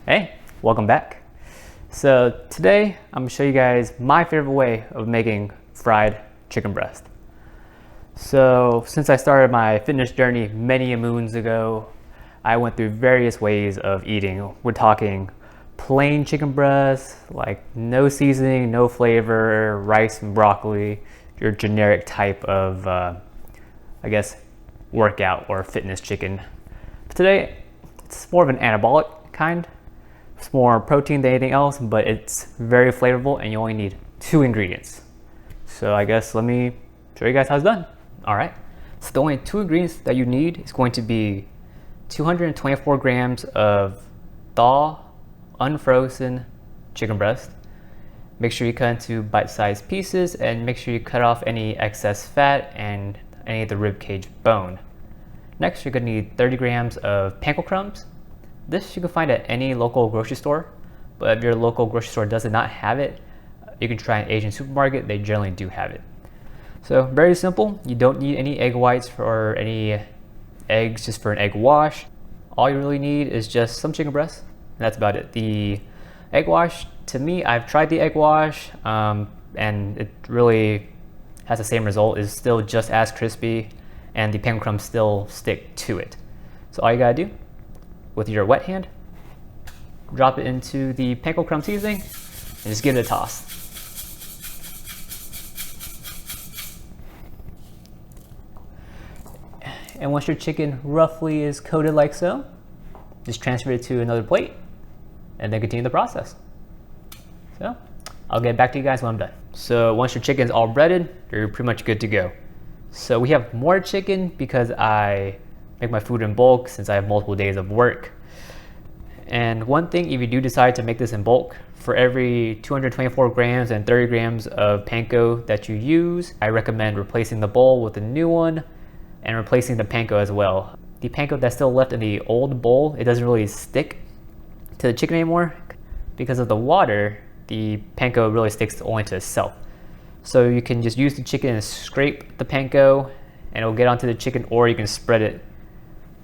Hey, welcome back. So today I'm gonna show you guys my favorite way of making fried chicken breast. So since I started my fitness journey many moons ago, I went through various ways of eating. We're talking plain chicken breast, like no seasoning, no flavor, rice and broccoli, your generic type of, workout or fitness chicken. But today, it's more of an anabolic kind. It's more protein than anything else, but it's very flavorful and you only need 2 ingredients. So I guess let me show you guys how it's done. All right, so the only 2 ingredients that you need is going to be 224 grams of thaw, unfrozen chicken breast. Make sure you cut into bite-sized pieces and make sure you cut off any excess fat and any of the rib cage bone. Next, you're gonna need 30 grams of panko crumbs. This you can find at any local grocery store, but if your local grocery store does not have it, you can try an Asian supermarket, they generally do have it. So very simple, you don't need any egg whites or any eggs just for an egg wash. All you really need is just some chicken breast, and that's about it. The egg wash, to me, I've tried the egg wash, and it really has the same result, is still just as crispy, and the panko crumbs still stick to it. So all you gotta do, with your wet hand, drop it into the panko crumb seasoning and just give it a toss. And once your chicken roughly is coated like so, just transfer it to another plate and then continue the process. So I'll get back to you guys when I'm done. So once your chicken's all breaded, you're pretty much good to go. So we have more chicken because I make my food in bulk since I have multiple days of work. And one thing, if you do decide to make this in bulk, for every 224 grams and 30 grams of panko that you use, I recommend replacing the bowl with a new one and replacing the panko as well. The panko that's still left in the old bowl, it doesn't really stick to the chicken anymore. Because of the water, the panko really sticks only to itself. So you can just use the chicken and scrape the panko and it'll get onto the chicken, or you can spread it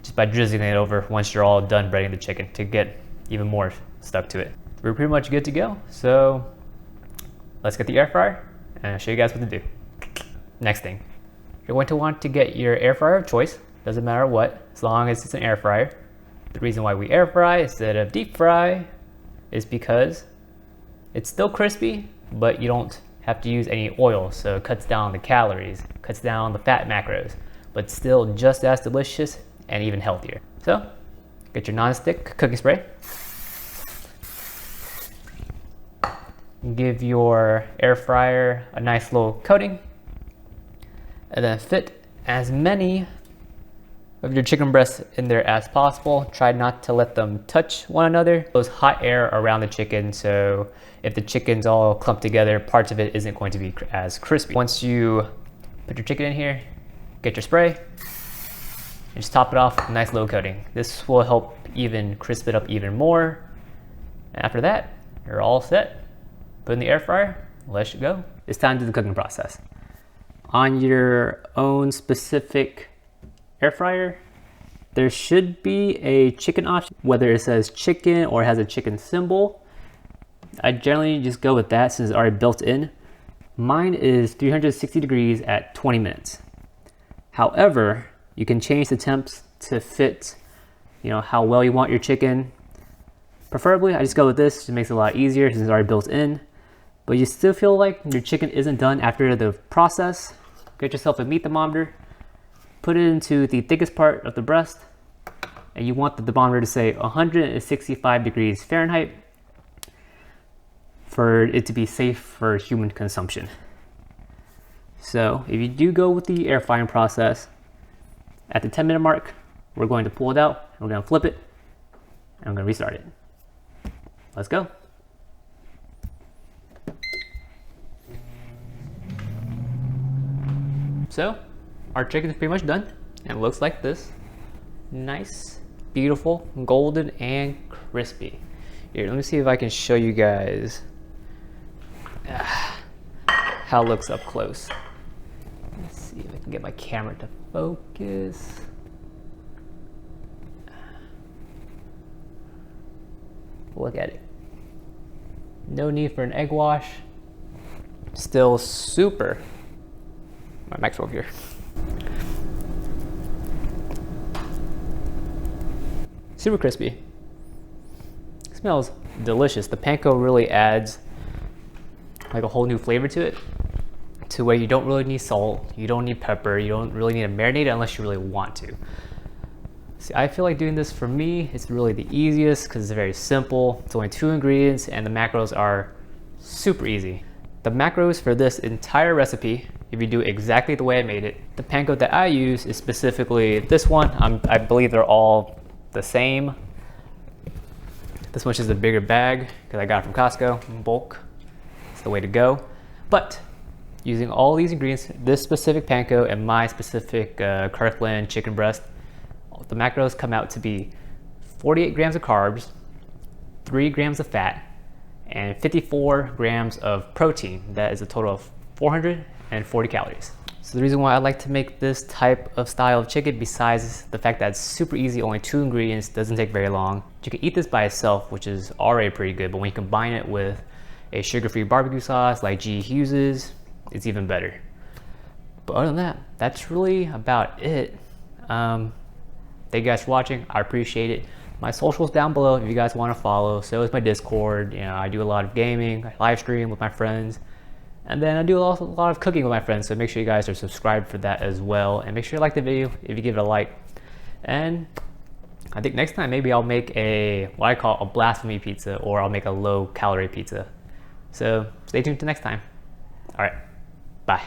just by drizzling it over once you're all done breading the chicken to get even more stuck to it. We're pretty much good to go. So let's get the air fryer and I'll show you guys what to do. Next thing, you're going to want to get your air fryer of choice. Doesn't matter what, as long as it's an air fryer. The reason why we air fry instead of deep fry is because it's still crispy, but you don't have to use any oil, so it cuts down the calories, cuts down the fat macros, but still just as delicious and even healthier. So get your non-stick cooking spray. Give your air fryer a nice little coating, and then fit as many of your chicken breasts in there as possible. Try not to let them touch one another. There's hot air around the chicken, so if the chicken's all clumped together, parts of it isn't going to be as crispy. Once you put your chicken in here, get your spray, and just top it off with a nice low coating. This will help even crisp it up even more. And after that, you're all set. Put in the air fryer, let it go. It's time to do the cooking process. On your own specific air fryer, there should be a chicken option, whether it says chicken or has a chicken symbol. I generally just go with that since it's already built in. Mine is 360 degrees at 20 minutes. However, you can change the temps to fit, how well you want your chicken. Preferably, I just go with this. It makes it a lot easier since it's already built in. But you still feel like your chicken isn't done after the process, get yourself a meat thermometer, put it into the thickest part of the breast, and you want the thermometer to say 165 degrees Fahrenheit for it to be safe for human consumption. So if you do go with the air frying process, at the 10-minute mark, we're going to pull it out, and we're going to flip it, and I'm going to restart it. Let's go. So our chicken is pretty much done, and it looks like this. Nice, beautiful, golden, and crispy. Here, let me see if I can show you guys how it looks up close. Let's see if I can get my camera to focus. Look at it. No need for an egg wash. Still super. My mic's over here. Super crispy. Smells delicious. The panko really adds like a whole new flavor to it, to where you don't really need salt, you don't need pepper, you don't really need to marinate it unless you really want to. See, I feel like doing this, for me, it's really the easiest because it's very simple. It's only 2 ingredients and the macros are super easy. The macros for this entire recipe, if you do exactly the way I made it, the panko that I use is specifically this one. I believe they're all the same. This one's just a bigger bag because I got it from Costco in bulk. It's the way to go. But using all these ingredients, this specific panko and my specific Kirkland chicken breast, the macros come out to be 48 grams of carbs, 3 grams of fat, and 54 grams of protein. That is a total of 440 calories. So the reason why I like to make this type of style of chicken, besides the fact that it's super easy, only 2 ingredients, doesn't take very long. You can eat this by itself, which is already pretty good, but when you combine it with a sugar-free barbecue sauce like G. Hughes's, it's even better. But other than that, that's really about it. Thank you guys for watching. I appreciate it. My socials down below if you guys want to follow. So is my Discord. You know, I do a lot of gaming, I live stream with my friends, and then I do also a lot of cooking with my friends. So make sure you guys are subscribed for that as well, and make sure you like the video if you give it a like. And I think next time maybe I'll make what I call a blasphemy pizza, or I'll make a low calorie pizza. So stay tuned to next time. All right, bye.